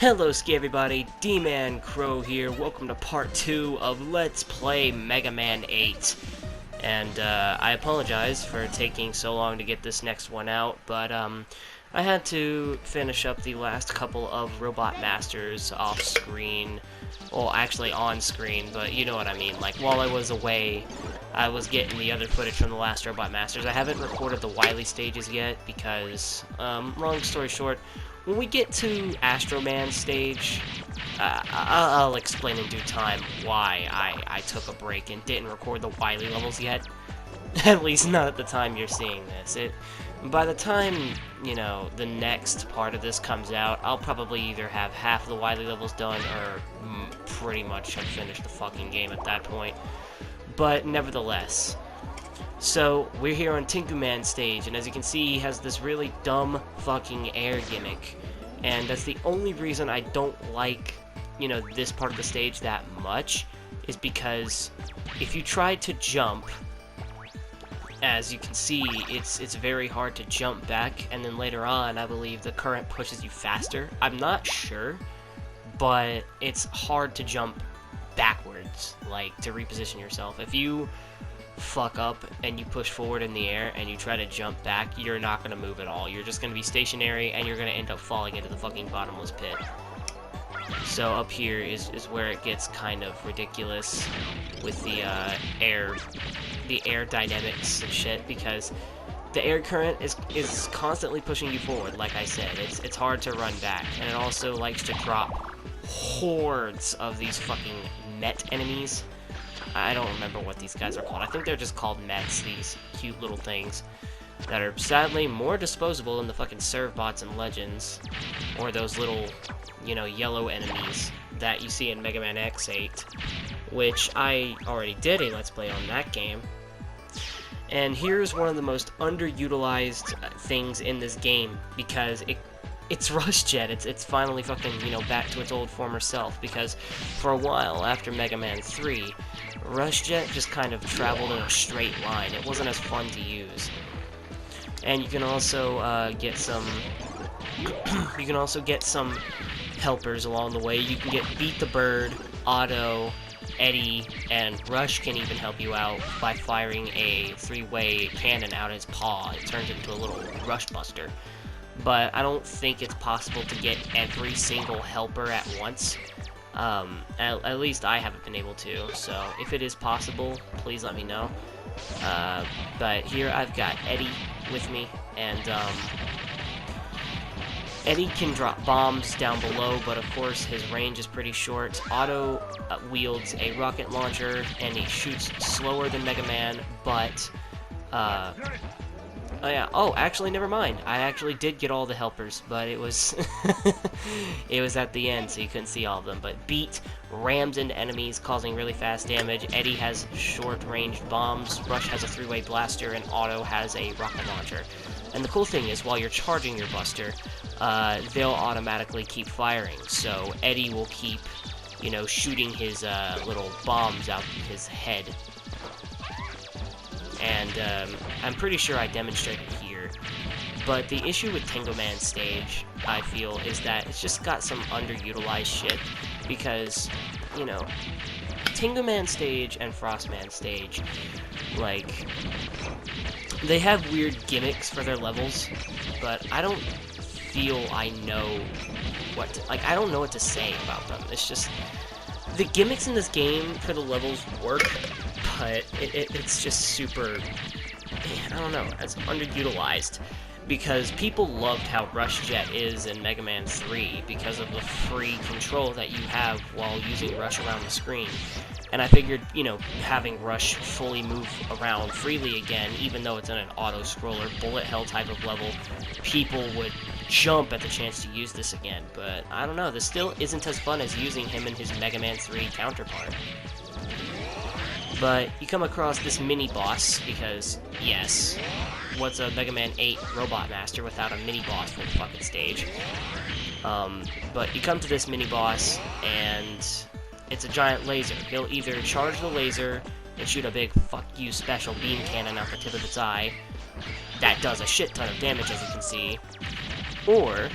Hello ski everybody, D-Man Crow here. Welcome to part 2 of Let's Play Mega Man 8. And I apologize for taking so long to get this next one out, but I had to finish up the last couple of Robot Masters off screen. Well, actually on screen, but you know what I mean. Like, while I was away, I was getting the other footage from the last Robot Masters. I haven't recorded the Wily stages yet because, long story short, when we get to Astro Man stage, I'll explain in due time why I took a break and didn't record the Wily levels yet. At least not at the time you're seeing this. By the time, you know, the next part of this comes out, I'll probably either have half the Wily levels done or pretty much have finished the fucking game at that point. But nevertheless. So, we're here on MegaMan stage, and as you can see, he has this really dumb fucking air gimmick. And that's the only reason I don't like, you know, this part of the stage that much, is because if you try to jump, as you can see, it's very hard to jump back, and then later on, I believe the current pushes you faster. I'm not sure, but it's hard to jump backwards, like, to reposition yourself. If you fuck up and you push forward in the air and you try to jump back, you're not going to move at all. You're just going to be stationary and you're going to end up falling into the fucking bottomless pit. So up here is where it gets kind of ridiculous with the air dynamics and shit, because the air current is constantly pushing you forward. Like I said, it's hard to run back, and it also likes to drop hordes of these fucking Met enemies. I don't remember what these guys are called. I think they're just called Mets, these cute little things that are sadly more disposable than the fucking serve bots and legends, or those little, you know, yellow enemies that you see in Mega Man X8, which I already did a Let's Play on that game. And here's one of the most underutilized things in this game, because it's Rush Jet. It's finally fucking, you know, back to its old former self, because for a while after Mega Man 3, Rush Jet just kind of traveled in a straight line. It wasn't as fun to use. And you can also get some helpers along the way. You can get Beat the Bird, Otto, Eddie, and Rush can even help you out by firing a three-way cannon out of his paw. It turns into a little Rush Buster. But I don't think it's possible to get every single helper at once. At least I haven't been able to, so if it is possible, please let me know. But here I've got Eddie with me, and Eddie can drop bombs down below, but of course his range is pretty short. Otto wields a rocket launcher, and he shoots slower than Mega Man, but oh yeah. Oh, actually, never mind. I actually did get all the helpers, but it was it was at the end, so you couldn't see all of them. But Beat rams into enemies, causing really fast damage. Eddie has short-ranged bombs. Rush has a three-way blaster, and Otto has a rocket launcher. And the cool thing is, while you're charging your buster, they'll automatically keep firing. So Eddie will keep, you know, shooting his little bombs out his head. And I'm pretty sure I demonstrated here, but the issue with MegaMan stage, I feel, is that it's just got some underutilized shit, because, you know, MegaMan stage and Frostman stage, like, they have weird gimmicks for their levels, but I don't feel I know what to, like, I don't know what to say about them. It's just, the gimmicks in this game for the levels work, but it's just super, I don't know, it's underutilized, because people loved how Rush Jet is in Mega Man 3 because of the free control that you have while using Rush around the screen. And I figured, you know, having Rush fully move around freely again, even though it's in an auto-scroller, bullet hell type of level, people would jump at the chance to use this again. But I don't know, this still isn't as fun as using him in his Mega Man 3 counterpart. But you come across this mini-boss, because, yes, what's a Mega Man 8 Robot Master without a mini-boss for the fucking stage? But you come to this mini-boss, and it's a giant laser. He'll either charge the laser and shoot a big fuck you special beam cannon out the tip of its eye. That does a shit ton of damage, as you can see. Or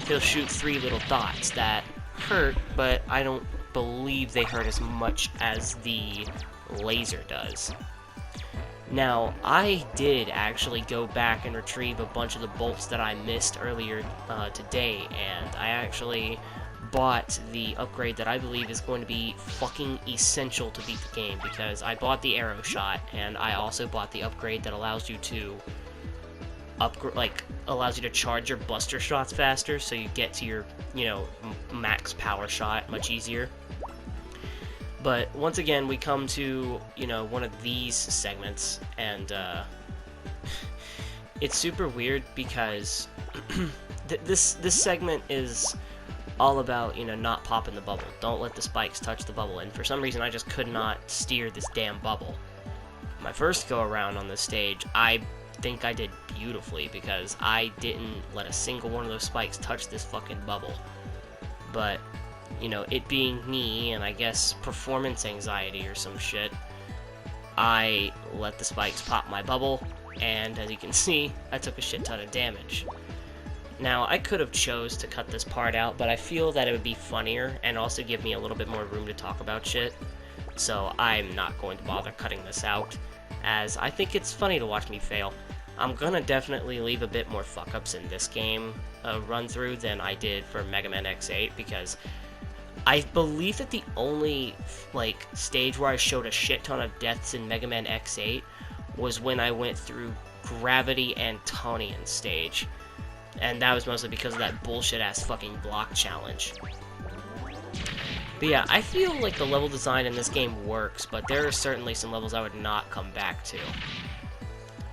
he'll shoot 3 little dots that hurt, but I don't believe they hurt as much as the laser does. Now, I did actually go back and retrieve a bunch of the bolts that I missed earlier today, and I actually bought the upgrade that I believe is going to be fucking essential to beat the game, because I bought the arrow shot, and I also bought the upgrade that allows you to allows you to charge your buster shots faster, so you get to your, max power shot much easier. But once again, we come to, one of these segments, and it's super weird because this segment is all about, not popping the bubble. Don't let the spikes touch the bubble, and for some reason I just could not steer this damn bubble. My first go around on this stage, I think I did beautifully because I didn't let a single one of those spikes touch this fucking bubble. But it being me, and I guess performance anxiety or some shit, I let the spikes pop my bubble, and as you can see, I took a shit ton of damage. Now, I could have chose to cut this part out, but I feel that it would be funnier, and also give me a little bit more room to talk about shit, so I'm not going to bother cutting this out, as I think it's funny to watch me fail. I'm gonna definitely leave a bit more fuck-ups in this game run-through than I did for MegaMan X8, because I believe that the only, stage where I showed a shit ton of deaths in MegaMan X8 was when I went through Gravity Antonian stage. And that was mostly because of that bullshit-ass fucking block challenge. But yeah, I feel like the level design in this game works, but there are certainly some levels I would not come back to.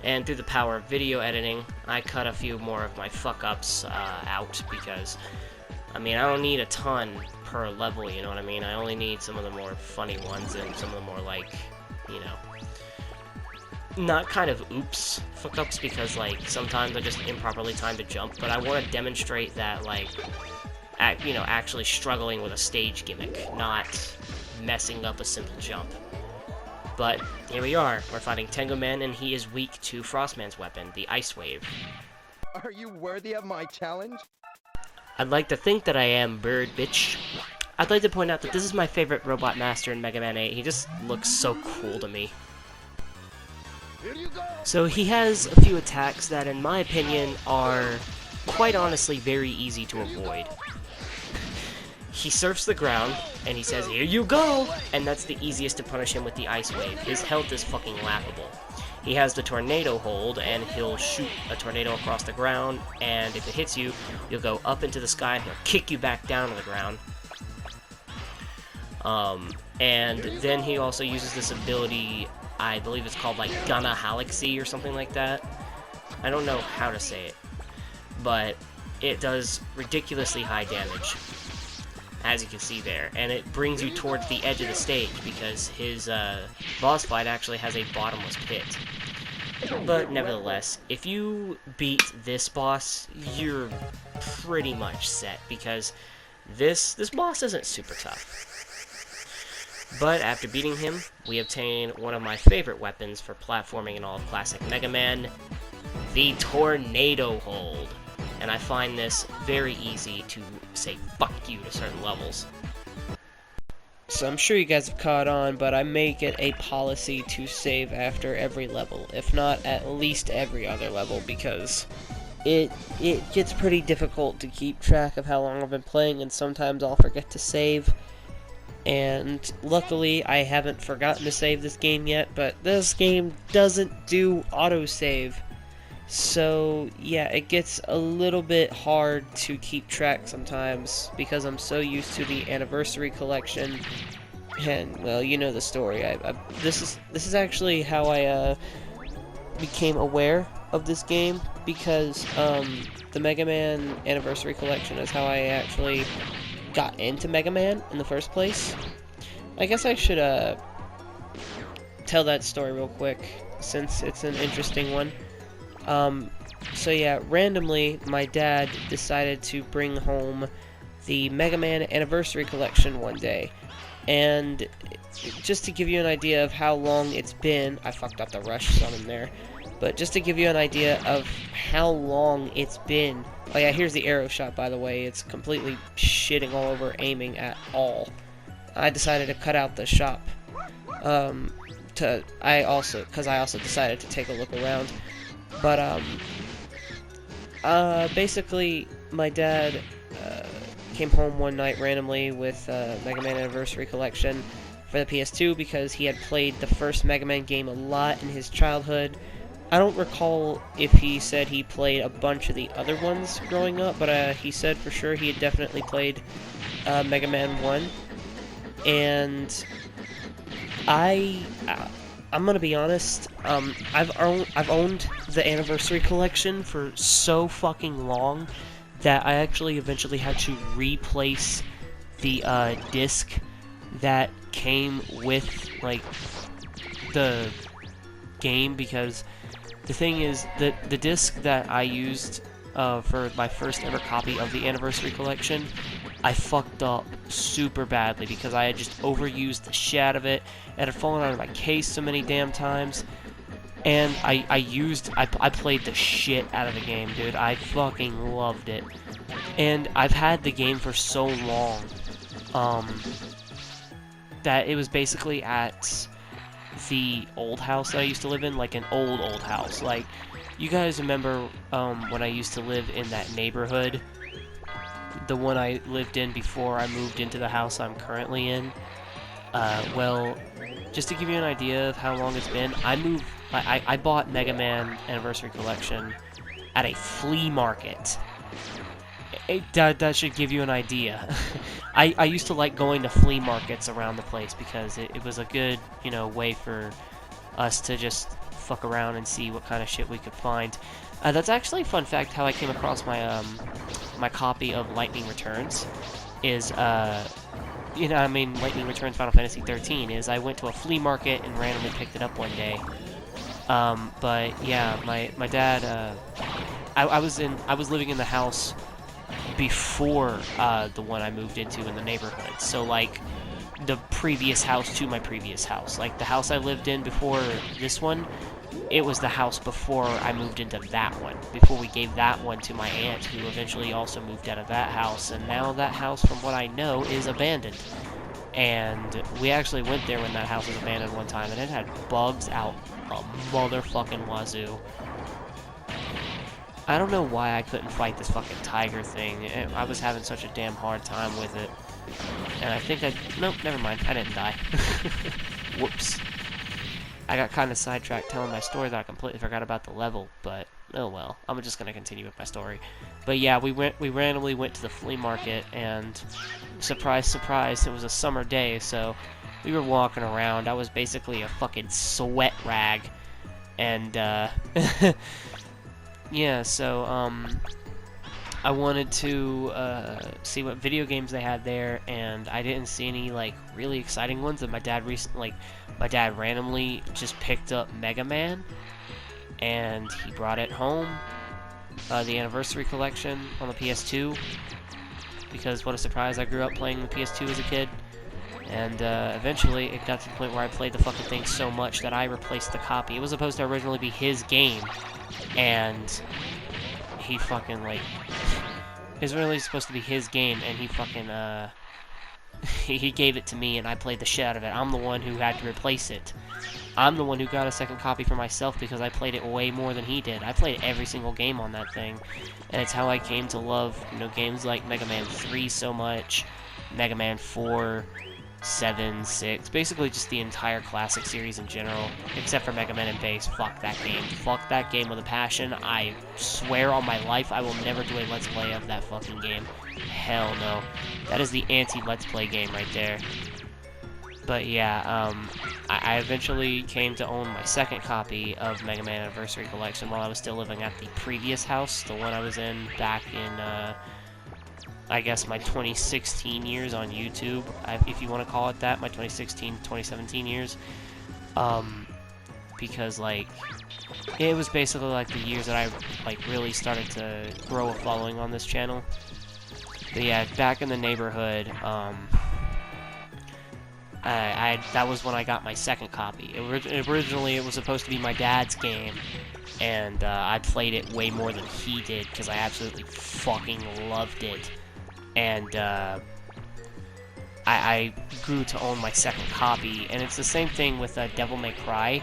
And through the power of video editing, I cut a few more of my fuck-ups out, because I don't need a ton per level, you know what I mean? I only need some of the more funny ones and some of the more, not kind of oops fuck-ups, because, sometimes I just improperly timed a jump, but I want to demonstrate that, actually struggling with a stage gimmick, not messing up a simple jump. But here we are, we're fighting Tengu Man, and he is weak to Frostman's weapon, the Ice Wave. Are you worthy of my challenge? I'd like to think that I am, bird bitch. I'd like to point out that this is my favorite robot master in Mega Man 8. He just looks so cool to me. Here you go. So he has a few attacks that, in my opinion, are quite honestly very easy to avoid. He surfs the ground, and he says, "Here you go!" And that's the easiest to punish him with the Ice Wave. His health is fucking laughable. He has the tornado hold, and he'll shoot a tornado across the ground, and if it hits you, you'll go up into the sky, and he'll kick you back down to the ground. And then he also uses this ability, I believe it's called, Gunna Halaxy or something like that. I don't know how to say it, but it does ridiculously high damage, as you can see there, and it brings you towards the edge of the stage, because his boss fight actually has a bottomless pit. But nevertheless, if you beat this boss, you're pretty much set, because this boss isn't super tough. But after beating him, we obtain one of my favorite weapons for platforming in all of classic Mega Man, the Tornado Hold. And I find this very easy to say fuck you to certain levels. So I'm sure you guys have caught on, but I make it a policy to save after every level, if not at least every other level, because it gets pretty difficult to keep track of how long I've been playing, and sometimes I'll forget to save. And luckily, I haven't forgotten to save this game yet, but this game doesn't do autosave. So, yeah, it gets a little bit hard to keep track sometimes, because I'm so used to the Anniversary Collection, and, well, you know the story. This is actually how I became aware of this game, because the Mega Man Anniversary Collection is how I actually got into Mega Man in the first place. I guess I should tell that story real quick, since it's an interesting one. So yeah, randomly, my dad decided to bring home the Mega Man Anniversary Collection one day. And just to give you an idea of how long it's been, I fucked up the rush some in there. But just to give you an idea of how long it's been. Oh yeah, here's the arrow shot, by the way. It's completely shitting all over aiming at all. I decided to cut out the shop. I also decided to take a look around. But basically, my dad came home one night randomly with Mega Man Anniversary Collection for the PS2 because he had played the first Mega Man game a lot in his childhood. I don't recall if he said he played a bunch of the other ones growing up, but he said for sure he had definitely played Mega Man 1. And I'm gonna be honest, I've owned the Anniversary Collection for so fucking long that I actually eventually had to replace the disc that came with like the game, because the thing is that the disc that I used for my first ever copy of the Anniversary Collection, I fucked up super badly because I had just overused the shit out of it. It had fallen out of my case so many damn times. And I played the shit out of the game, dude. I fucking loved it. And I've had the game for so long, that it was basically at the old house that I used to live in, like an old house. Like, you guys remember when I used to live in that neighborhood, the one I lived in before I moved into the house I'm currently in? Well, just to give you an idea of how long it's been, I bought Mega Man Anniversary Collection at a flea market. That should give you an idea. I used to like going to flea markets around the place because it was a good, you know, way for us to just fuck around and see what kind of shit we could find. That's actually a fun fact how I came across my my copy of Lightning Returns. Is Lightning Returns Final Fantasy 13 is I went to a flea market and randomly picked it up one day. But yeah, my dad, I was living in the house before the one I moved into in the neighborhood. So like the previous house to my previous house. Like the house I lived in before this one, it was the house before I moved into that one. Before we gave that one to my aunt, who eventually also moved out of that house. And now that house, from what I know, is abandoned. And we actually went there when that house was abandoned one time, and it had bugs out a motherfucking wazoo. I don't know why I couldn't fight this fucking tiger thing. I was having such a damn hard time with it. And I think nope, never mind. I didn't die. Whoops. I got kind of sidetracked telling my story that I completely forgot about the level, but oh well. I'm just gonna continue with my story. But yeah, we randomly went to the flea market, and surprise, surprise, it was a summer day, so we were walking around. I was basically a fucking sweat rag, and yeah, so I wanted to see what video games they had there, and I didn't see any like really exciting ones. And my dad randomly just picked up Mega Man, and he brought it home, the Anniversary Collection on the PS2, because what a surprise, I grew up playing the PS2 as a kid. And eventually it got to the point where I played the fucking thing so much that I replaced the copy. It was supposed to originally be his game, and he fucking like, it was really supposed to be his game, and he fucking he gave it to me, and I played the shit out of it. I'm the one who had to replace it. I'm the one who got a second copy for myself because I played it way more than he did. I played every single game on that thing, and it's how I came to love, you know, games like Mega Man 3 so much, Mega Man 4, 7, 6, basically just the entire classic series in general, except for Mega Man and Base. Fuck that game. Fuck that game with a passion. I swear on my life I will never do a Let's Play of that fucking game. Hell no. That is the anti-Let's Play game right there. But yeah, I eventually came to own my second copy of Mega Man Anniversary Collection while I was still living at the previous house, the one I was in back in, I guess my 2016 years on YouTube, if you want to call it that, my 2016, 2017 years, because, like, it was basically, like, the years that I, like, really started to grow a following on this channel. But yeah, back in the neighborhood, that was when I got my second copy. Originally, it was supposed to be my dad's game, and I played it way more than he did because I absolutely fucking loved it. And I grew to own my second copy, and it's the same thing with Devil May Cry.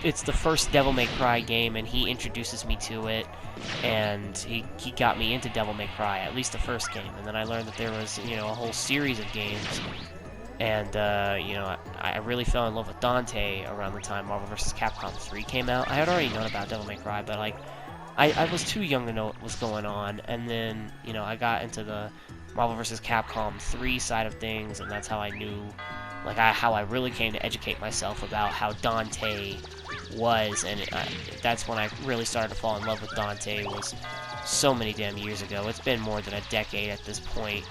It's the first Devil May Cry game, and he introduces me to it, and he got me into Devil May Cry, at least the first game, and then I learned that there was, you know, a whole series of games, and, you know, I really fell in love with Dante around the time Marvel vs. Capcom 3 came out. I had already known about Devil May Cry, but, like, I was too young to know what was going on, and then, you know, I got into the Marvel vs. Capcom 3 side of things, and that's how I knew, like, how I really came to educate myself about how Dante was, and that's when I really started to fall in love with Dante, was so many damn years ago. It's been more than a decade at this point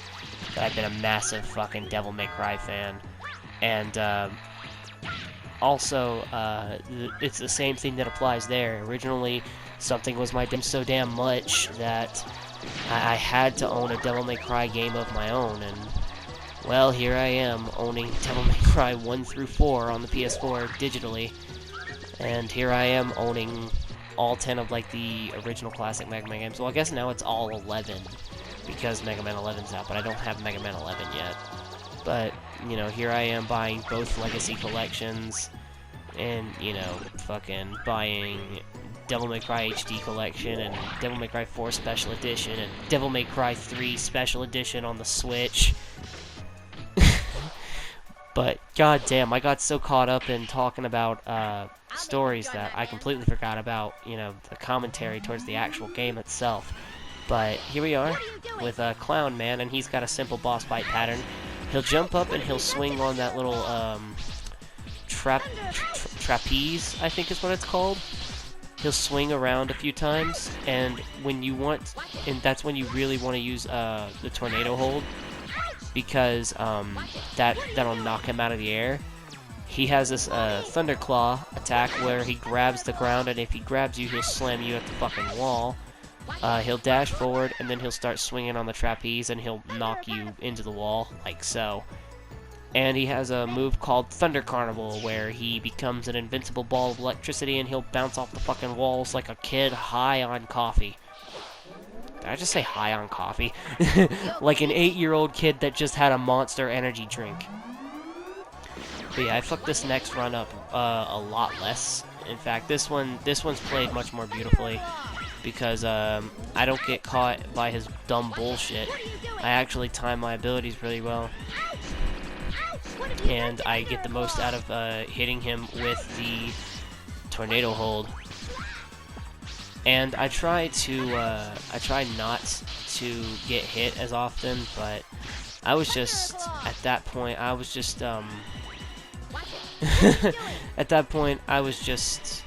that I've been a massive fucking Devil May Cry fan, and, also, it's the same thing that applies there. Originally, something was my so damn much that I had to own a Devil May Cry game of my own, and, well, here I am, owning Devil May Cry 1 through 4 on the PS4 digitally, and here I am owning all 10 of, like, the original classic Mega Man games. Well, I guess now it's all 11, because Mega Man 11's out, but I don't have Mega Man 11 yet. But, you know, here I am buying both Legacy collections, and, you know, fucking buying Devil May Cry HD Collection, and Devil May Cry 4 Special Edition, and Devil May Cry 3 Special Edition on the Switch. But, goddamn, I got so caught up in talking about, stories that I completely forgot about, you know, the commentary towards the actual game itself. But, here we are, with Clown Man, and he's got a simple boss fight pattern. He'll jump up and he'll swing on that little, trapeze, I think is what it's called. He'll swing around a few times, and when you want, and that's when you really want to use the tornado hold, because that'll knock him out of the air. He has this Thunderclaw attack where he grabs the ground, and if he grabs you, he'll slam you at the fucking wall. He'll dash forward, and then he'll start swinging on the trapeze, and he'll knock you into the wall, like so. And he has a move called Thunder Carnival, where he becomes an invincible ball of electricity, and he'll bounce off the fucking walls like a kid high on coffee. Did I just say high on coffee? Like an 8-year-old kid that just had a Monster Energy drink. But yeah, I fucked this next run up a lot less. In fact, this one's played much more beautifully, because I don't get caught by his dumb bullshit. I actually time my abilities really well, and I get the most out of hitting him with the tornado hold. And I try not to get hit as often, but I was just at that point at that point I was just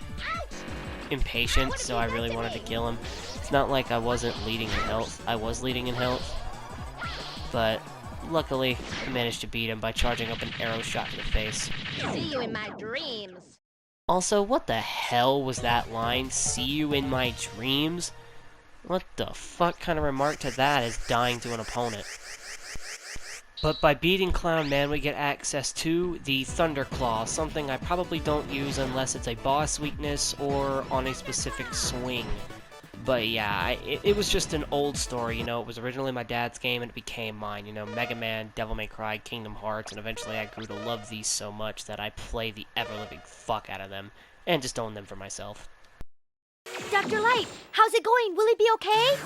impatient, so I really wanted to kill him. It's not like I wasn't leading in health. I was leading in health, but luckily I managed to beat him by charging up an arrow shot to the face. See you in my dreams. Also, what the hell was that line? See you in my dreams? What the fuck kind of remark to that is dying to an opponent? But by beating Clown Man, we get access to the Thunderclaw, something I probably don't use unless it's a boss weakness or on a specific swing. But yeah, it was just an old story, you know. It was originally my dad's game and it became mine, you know. Mega Man, Devil May Cry, Kingdom Hearts, and eventually I grew to love these so much that I play the ever-living fuck out of them and just own them for myself. Dr. Light, how's it going? Will he be okay?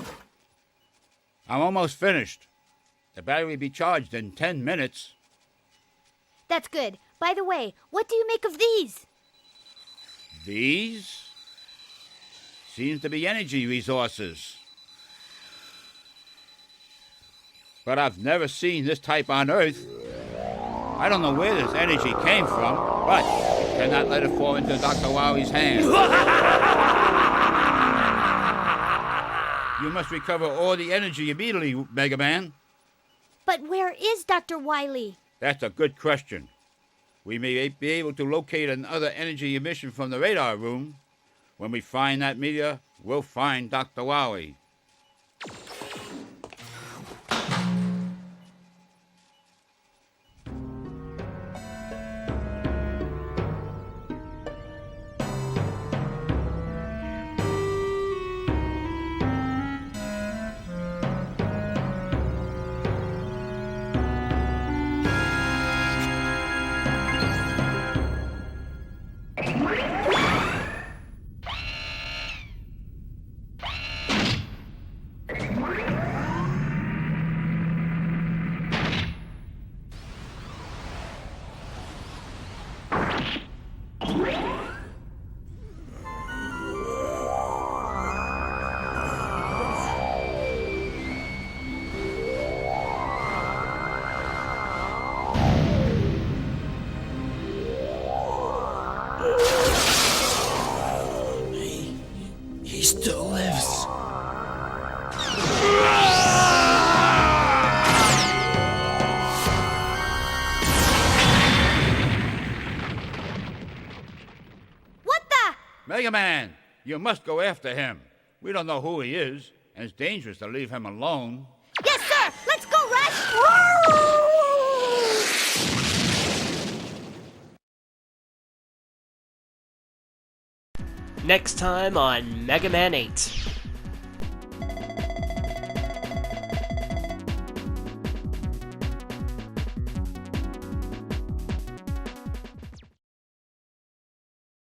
I'm almost finished. The battery will be charged in 10 minutes. That's good. By the way, what do you make of these? These? Seems to be energy resources. But I've never seen this type on Earth. I don't know where this energy came from, but cannot let it fall into Dr. Wily's hands. You must recover all the energy immediately, Mega Man. But where is Dr. Wily? That's a good question. We may be able to locate another energy emission from the radar room. When we find that meteor, we'll find Dr. Wily. Mega Man, you must go after him. We don't know who he is, and it's dangerous to leave him alone. Yes, sir! Let's go, Rush! Next time on Mega Man 8.